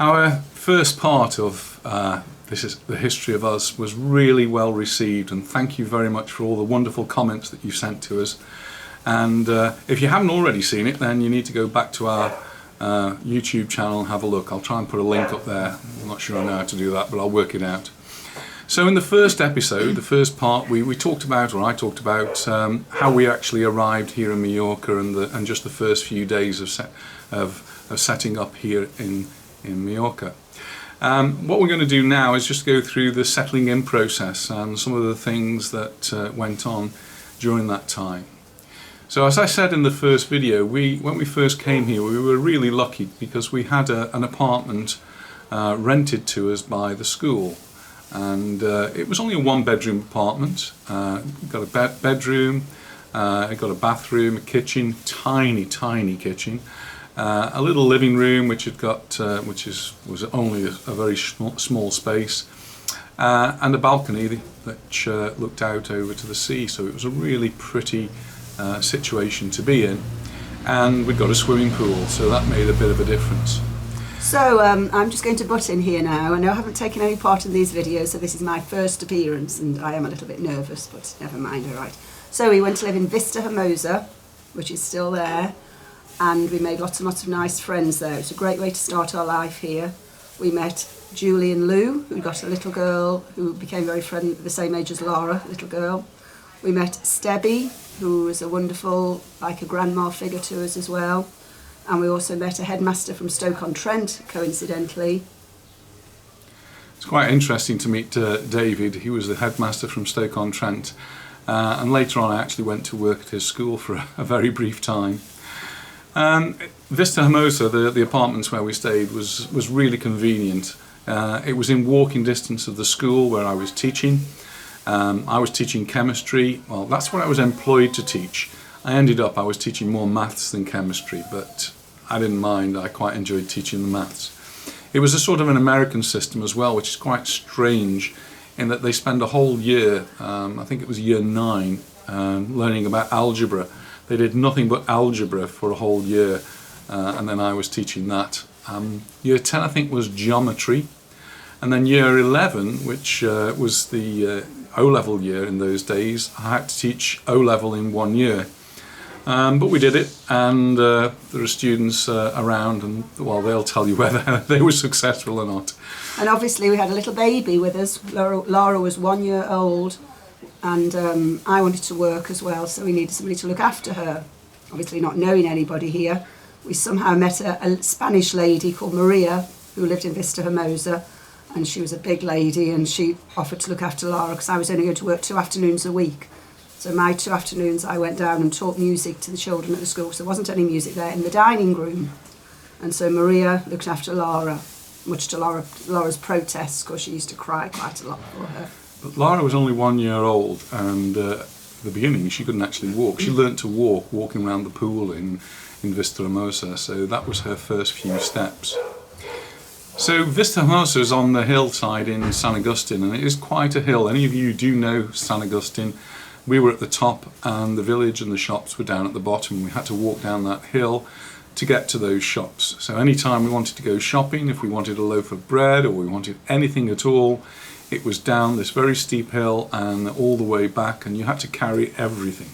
Our first part of This is the History of Us was really well received, and thank you very much for all the wonderful comments that you sent to us. And if you haven't already seen it, then you need to go back to our YouTube channel and have a look. I'll try and put a link up there. I'm not sure I know how to do that, but I'll work it out. So in the first episode, the first part, we talked about, or I talked about, how we actually arrived here in Mallorca and just the first few days of setting up here in Mallorca. What we're going to do now is just go through the settling in process and some of the things that went on during that time. So as I said in the first video, when we first came here, we were really lucky because we had an apartment rented to us by the school. And it was only a one-bedroom apartment. It got a bedroom, it got a bathroom, a kitchen, tiny kitchen, a little living room which had got, was only a very small space, and a balcony which looked out over to the sea. So it was a really pretty situation to be in, and we got a swimming pool, so that made a bit of a difference. So I'm just going to butt in here now. I know I haven't taken any part in these videos, so this is my first appearance and I am a little bit nervous, but never mind, all right. So we went to live in Vista Hermosa, which is still there, and we made lots and lots of nice friends there. It's a great way to start our life here. We met Julie and Lou, who got a little girl who became very friendly, the same age as Laura, little girl. We met Stebby, who was a wonderful, like a grandma figure to us as well. And we also met a headmaster from Stoke-on-Trent, coincidentally. It's quite interesting to meet David. He was the headmaster from Stoke-on-Trent, and later on I actually went to work at his school for a very brief time. Vista Hermosa, the apartments where we stayed, was really convenient. It was in walking distance of the school where I was teaching. I was teaching chemistry. Well, that's what I was employed to teach. I was teaching more maths than chemistry, but I didn't mind. I quite enjoyed teaching the maths. It was a sort of an American system as well, which is quite strange in that they spend a whole year, I think it was year 9, learning about algebra. They did nothing but algebra for a whole year, and then I was teaching that. Year 10 I think was geometry, and then year 11, which was the O-level year in those days, I had to teach O-level in 1 year. But we did it, and there are students around, and well, they'll tell you whether they were successful or not. And obviously we had a little baby with us. Laura was 1 year old, and I wanted to work as well, so we needed somebody to look after her. Obviously not knowing anybody here, we somehow met a Spanish lady called Maria who lived in Vista Hermosa, and she was a big lady, and she offered to look after Laura because I was only going to work 2 afternoons a week. So my 2 afternoons I went down and taught music to the children at the school, so there wasn't any music there, in the dining room. And so Maria looked after Laura, much to Laura's protests, because she used to cry quite a lot for her. But Laura was only 1 year old, and at the beginning she couldn't actually walk. She learnt to walk walking around the pool in Vista Hermosa, so that was her first few steps. So Vista Hermosa is on the hillside in San Agustin, and it is quite a hill. Any of you do know San Agustin. We were at the top and the village and the shops were down at the bottom. We had to walk down that hill to get to those shops. So anytime we wanted to go shopping, if we wanted a loaf of bread or we wanted anything at all, it was down this very steep hill and all the way back, and you had to carry everything.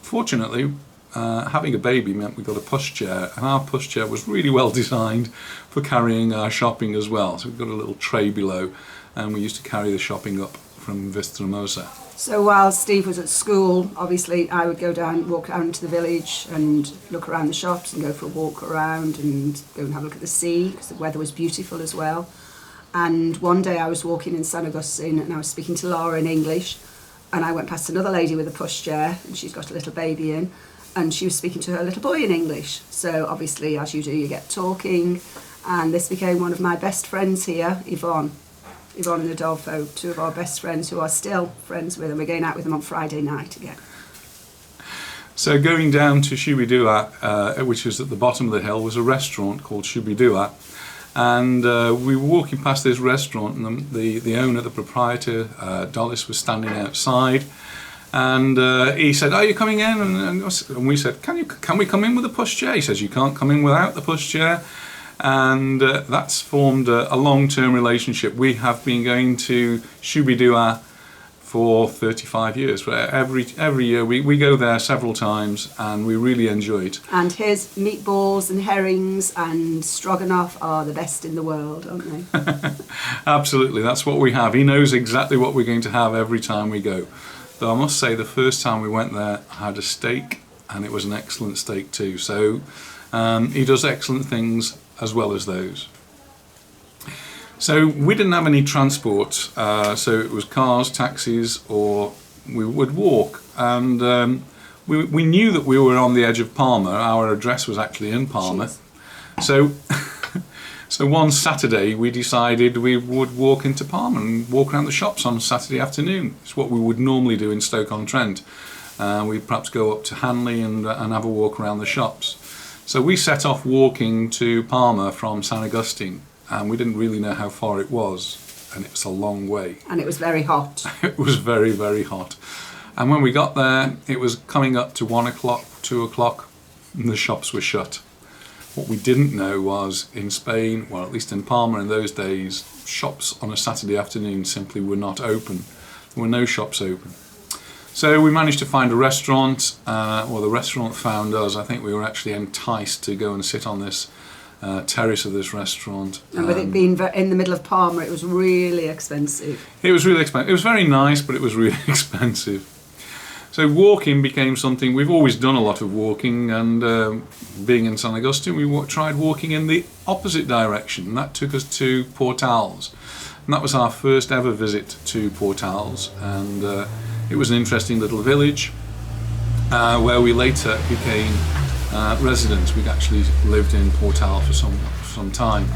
Fortunately, having a baby meant we got a pushchair, and our pushchair was really well designed for carrying our shopping as well. So we've got a little tray below, and we used to carry the shopping up from Vista Hermosa. So while Steve was at school, obviously I would go down, walk out into the village and look around the shops and go for a walk around and go and have a look at the sea, because the weather was beautiful as well. And one day I was walking in San Agustin and I was speaking to Laura in English, and I went past another lady with a pushchair, and she's got a little baby in, and she was speaking to her little boy in English. So obviously, as you do, you get talking, and this became one of my best friends here, Yvonne and Adolfo, 2 of our best friends who are still friends with them. We're going out with them on Friday night again. So going down to Shubidua, which was at the bottom of the hill, was a restaurant called Shubidua, and we were walking past this restaurant, and the owner, the proprietor, Dollis, was standing outside, and he said, "Are you coming in?" And we said, "Can we come in with a pushchair?" He says, "You can't come in without the pushchair." And that's formed a long-term relationship. We have been going to Shubidua for 35 years. Every year we go there several times and we really enjoy it. And his meatballs and herrings and stroganoff are the best in the world, aren't they? Absolutely, that's what we have. He knows exactly what we're going to have every time we go. Though I must say the first time we went there I had a steak, and it was an excellent steak too. So he does excellent things as well as those. So we didn't have any transport, so it was cars, taxis, or we would walk. And we knew that we were on the edge of Palma. Our address was actually in Palma. So, so one Saturday we decided we would walk into Palma and walk around the shops on Saturday afternoon. It's what we would normally do in Stoke-on-Trent. We'd perhaps go up to Hanley and have a walk around the shops. So we set off walking to Palma from San Agustin. And we didn't really know how far it was, and it's a long way. And it was very hot. It was very, very hot. And when we got there, it was coming up to 1 o'clock, 2 o'clock, and the shops were shut. What we didn't know was in Spain, well, at least in Palma in those days, shops on a Saturday afternoon simply were not open. There were no shops open. So we managed to find a restaurant, or the restaurant found us. I think we were actually enticed to go and sit on this terrace of this restaurant. And with it being in the middle of Palma, it was really expensive. It was really expensive. It was very nice, but it was really expensive. So walking became something, we've always done a lot of walking, and being in San Agustin, we tried walking in the opposite direction, and that took us to Portals. And that was our first ever visit to Portals, and it was an interesting little village where we later became residents. We'd actually lived in Portal for some time.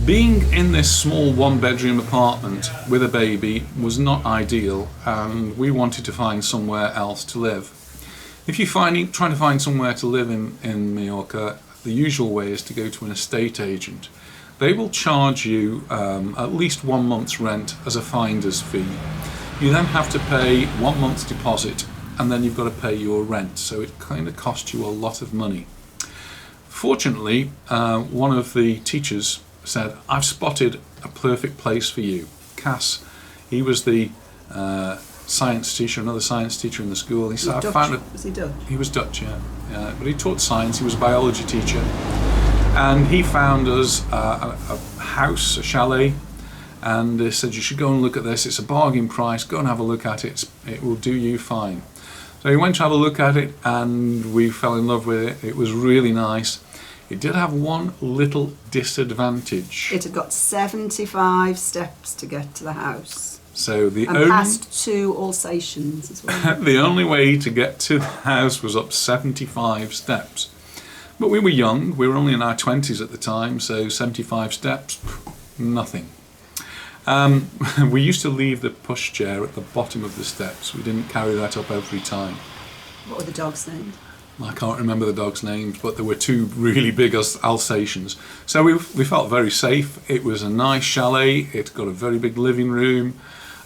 Being in this small one-bedroom apartment with a baby was not ideal, and we wanted to find somewhere else to live. If you're trying to find somewhere to live in Mallorca, the usual way is to go to an estate agent. They will charge you at least 1 month's rent as a finder's fee. You then have to pay 1 month's deposit, and then you've got to pay your rent, so it kind of costs you a lot of money. Fortunately, one of the teachers said, "I've spotted a perfect place for you." Cass, he was the science teacher, another science teacher in the school. He said, "I found it." Was he Dutch? He was Dutch, yeah. But he taught science. He was a biology teacher, and he found us a house, a chalet. And he said, "You should go and look at this. It's a bargain price. Go and have a look at it. It will do you fine." So we went to have a look at it, and we fell in love with it. It was really nice. It did have one little disadvantage. It had got 75 steps to get to the house. So past 2 Alsatians as well. The only way to get to the house was up 75 steps. But we were young. We were only in our 20s at the time, so 75 steps, nothing. We used to leave the pushchair at the bottom of the steps. We didn't carry that up every time. What were the dogs' names? I can't remember the dogs' names, but there were 2 really big Alsatians. So we felt very safe. It was a nice chalet. It got a very big living room,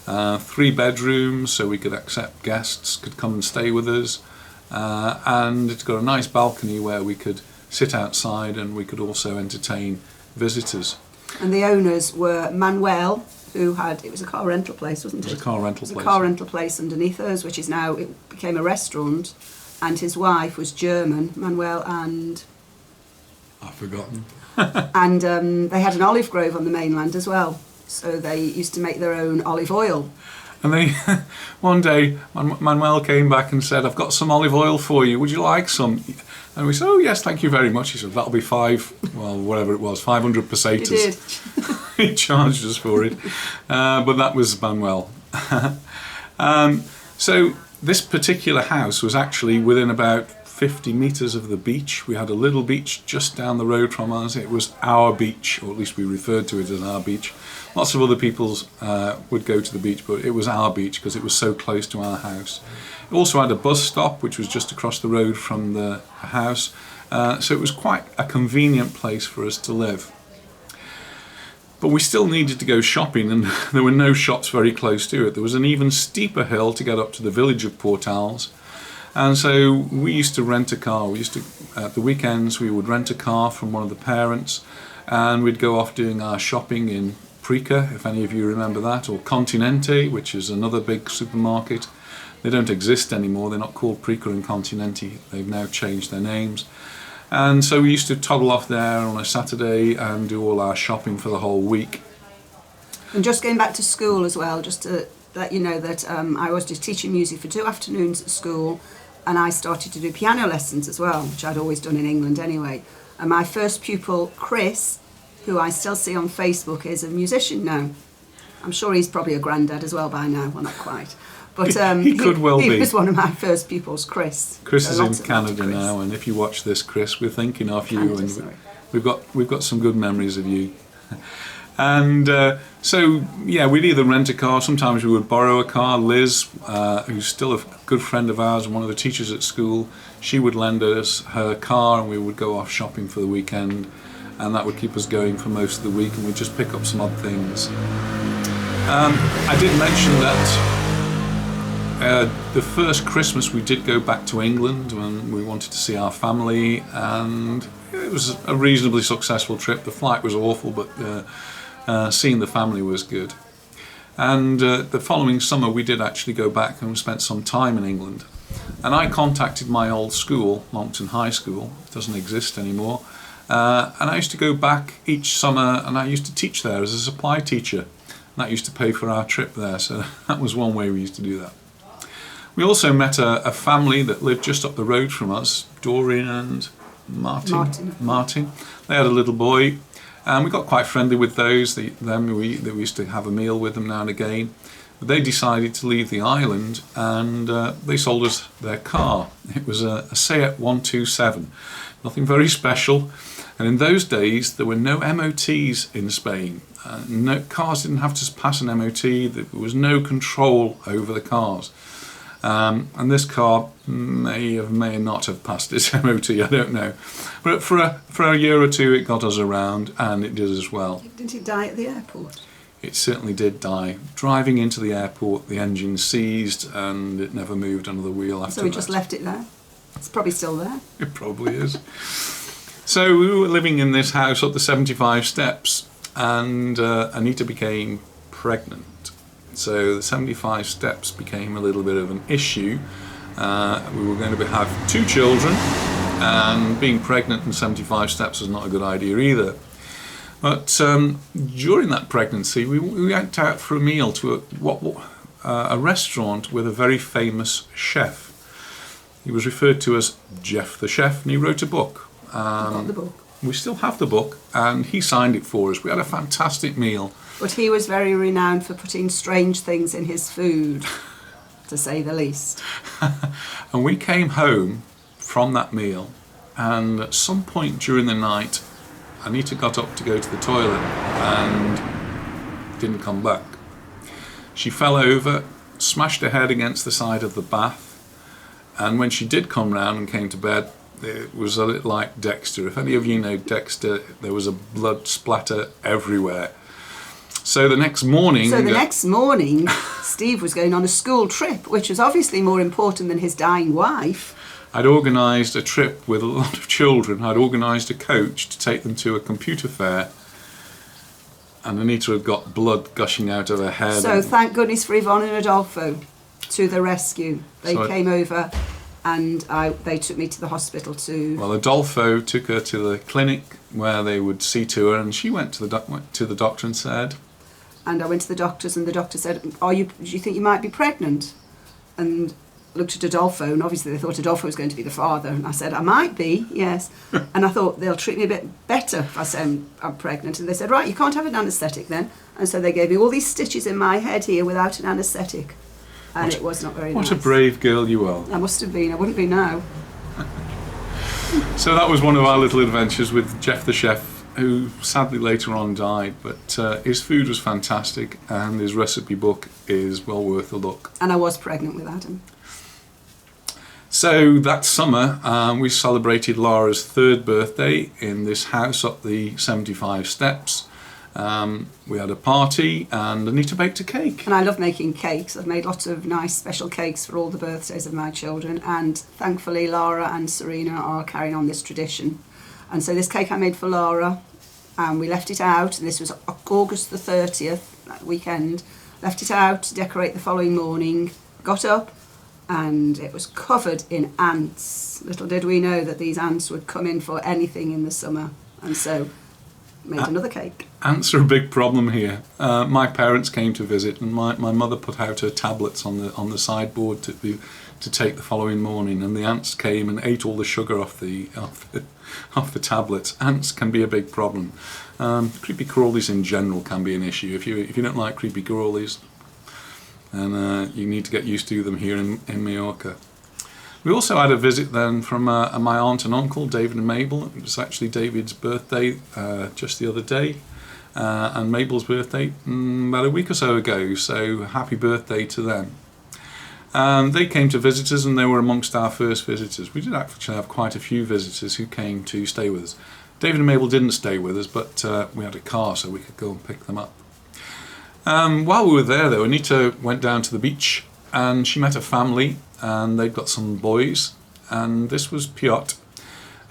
3 bedrooms, so we could accept guests, could come and stay with us. And it's got a nice balcony where we could sit outside, and we could also entertain visitors. And the owners were Manuel, who it was a car rental place, wasn't it? It was a car rental place. It was a car rental place underneath us, which is now, it became a restaurant. And his wife was German, Manuel, and... I've forgotten. And they had an olive grove on the mainland as well. So they used to make their own olive oil. And they, one day, Manuel came back and said, "I've got some olive oil for you. Would you like some?" And we said, "Oh yes, thank you very much." He said, "That'll be 500 pesetas." He did. He charged us for it. But that was Manuel. So this particular house was actually within about 50 metres of the beach. We had a little beach just down the road from us. It was our beach, or at least we referred to it as our beach. Lots of other people would go to the beach, but it was our beach because it was so close to our house. It also had a bus stop, which was just across the road from the house. So it was quite a convenient place for us to live. But we still needed to go shopping, and there were no shops very close to it. There was an even steeper hill to get up to the village of Portals. And so we used to rent a car. At the weekends, we would rent a car from one of the parents, and we'd go off doing our shopping in Prica, if any of you remember that, or Continente, which is another big supermarket. They don't exist anymore. They're not called Prica and Continente. They've now changed their names. And so we used to toddle off there on a Saturday and do all our shopping for the whole week. And just going back to school as well, just to let you know that I was just teaching music for 2 afternoons at school, and I started to do piano lessons as well, which I'd always done in England anyway. And my first pupil, Chris, who I still see on Facebook, is a musician now. I'm sure he's probably a granddad as well by now. Well, not quite. But he could well be. He was one of my first pupils, Chris. Chris is in Canada now, and if you watch this, Chris, we're thinking of you, and we've got some good memories of you. And so, yeah, we'd either rent a car, sometimes we would borrow a car. Liz, who's still a good friend of ours and one of the teachers at school, she would lend us her car and we would go off shopping for the weekend, and that would keep us going for most of the week, and we'd just pick up some odd things. I did mention that the first Christmas we did go back to England when we wanted to see our family, and it was a reasonably successful trip. The flight was awful, but seeing the family was good. And the following summer we did actually go back and spent some time in England. And I contacted my old school, Monkton High School, it doesn't exist anymore, and I used to go back each summer and I used to teach there as a supply teacher. And that used to pay for our trip there, so that was one way we used to do that. We also met a family that lived just up the road from us, Doreen and Martin. They had a little boy, and we got quite friendly with those. We used to have a meal with them now and again. But they decided to leave the island, and they sold us their car. It was a Seat 127, nothing very special. And in those days, there were no MOTs in Spain. No cars didn't have to pass an MOT. There was no control over the cars. And this car may not have passed its MOT, I don't know. But for a year or two it got us around, and it did as well. Didn't it die at the airport? It certainly did die. Driving into the airport, the engine seized and it never moved another wheel after that. So we just left it there? It's probably still there. It probably is. So we were living in this house up the 75 steps, and Anita became pregnant. So the 75 steps became a little bit of an issue. We were going to have 2 children, and being pregnant in 75 steps was not a good idea either. But during that pregnancy, we went out for a meal to a restaurant with a very famous chef. He was referred to as Jeff the Chef, and he wrote a book. Got the book. We still have the book, and he signed it for us. We had a fantastic meal. But he was very renowned for putting strange things in his food, to say the least. And we came home from that meal, and at some point during the night, Anita got up to go to the toilet and didn't come back. She fell over, smashed her head against the side of the bath, and when she did come round and came to bed, it was a little like Dexter. If any of you know Dexter, there was a blood splatter everywhere. So the next morning... Steve was going on a school trip, which was obviously more important than his dying wife. I'd organised a trip with a lot of children. I'd organised a coach to take them to a computer fair, and Anita had got blood gushing out of her head. So thank goodness for Yvonne and Adolfo to the rescue. They came over and they took me to the hospital too. Well, Adolfo took her to the clinic where they would see to her, and she went to the doctor and said... And I went to the doctors, and the doctor said, do you think you might be pregnant? And looked at Adolfo, and obviously they thought Adolfo was going to be the father. And I said, I might be, yes. And I thought, they'll treat me a bit better if I say I'm pregnant. And they said, right, you can't have an anaesthetic then. And so they gave me all these stitches in my head here without an anaesthetic. And it was not very nice. What a brave girl you are. I must have been. I wouldn't be now. So that was one of our little adventures with Jeff the Chef, who sadly later on died, but his food was fantastic and his recipe book is well worth a look. And I was pregnant with Adam. So that summer we celebrated Laura's 3rd birthday in this house up the 75 steps, We had a party and Anita baked a cake. And I love making cakes. I've made lots of nice special cakes for all the birthdays of my children, and thankfully Lara and Serena are carrying on this tradition. And so this cake I made for Lara, and we left it out, and this was August the 30th, that weekend, left it out to decorate the following morning, got up, and it was covered in ants. Little did we know that these ants would come in for anything in the summer, and so made another cake. Ants are a big problem here. My parents came to visit, and my mother put out her tablets on the sideboard to take the following morning, and the ants came and ate all the sugar off the tablets. Ants can be a big problem. Creepy crawlies in general can be an issue. If you don't like creepy crawlies, and you need to get used to them here in Mallorca. We also had a visit then from my aunt and uncle, David and Mabel. It was actually David's birthday just the other day, and Mabel's birthday about a week or so ago, so happy birthday to them. They came to visit us, and they were amongst our first visitors. We did actually have quite a few visitors who came to stay with us. David and Mabel didn't stay with us, but we had a car so we could go and pick them up. While we were there though, Anita went down to the beach and she met a family, and they'd got some boys, and this was Piotr,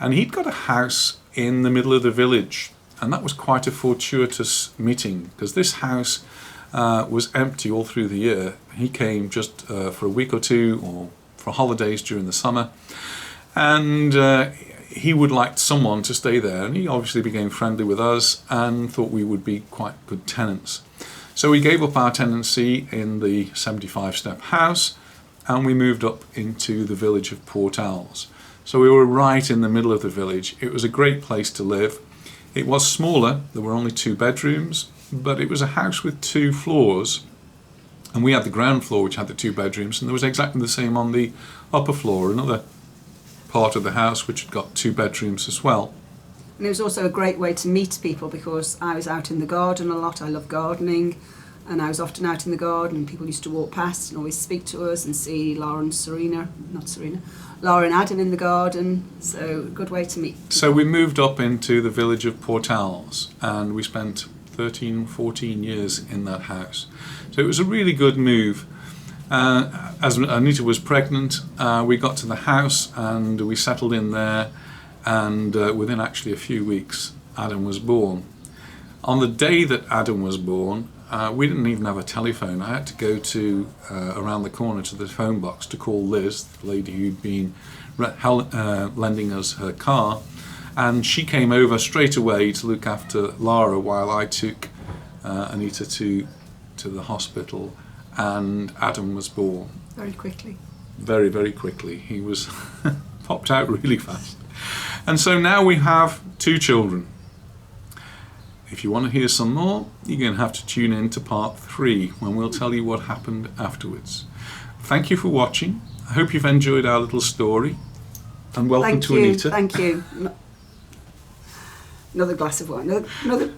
and he'd got a house in the middle of the village, and that was quite a fortuitous meeting because this house was empty all through the year. He came just for a week or two or for holidays during the summer, and he would like someone to stay there, and he obviously became friendly with us and thought we would be quite good tenants. So we gave up our tenancy in the 75-step house, and we moved up into the village of Port Owls. So we were right in the middle of the village. It was a great place to live. It was smaller, there were only 2 bedrooms, but it was a house with 2 floors, and we had the ground floor which had the 2 bedrooms, and there was exactly the same on the upper floor, another part of the house which had got 2 bedrooms as well. And it was also a great way to meet people because I was out in the garden a lot. I love gardening, and I was often out in the garden, and people used to walk past and always speak to us and see Lara and Adam in the garden. So a good way to meet people. So we moved up into the village of Port Owls, and we spent 13, 14 years in that house. So it was a really good move. As Anita was pregnant, we got to the house and we settled in there, and within actually a few weeks Adam was born. On the day that Adam was born, we didn't even have a telephone. I had to go to around the corner to the phone box to call Liz, the lady who'd been lending us her car, and she came over straight away to look after Lara while I took Anita to the hospital, and Adam was born. Very quickly. Very, very quickly. He was popped out really fast. And so now we have 2 children. If you want to hear some more, you're going to have to tune in to part 3 when we'll tell you what happened afterwards. Thank you for watching. I hope you've enjoyed our little story, and welcome to Anita. Thank you. Another glass of wine. Another.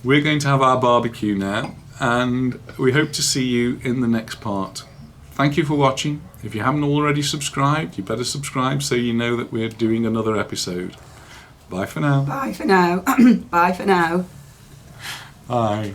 We're going to have our barbecue now, and we hope to see you in the next part. Thank you for watching. If you haven't already subscribed, you better subscribe so you know that we're doing another episode. Bye for now. Bye for now. Bye for now. Bye.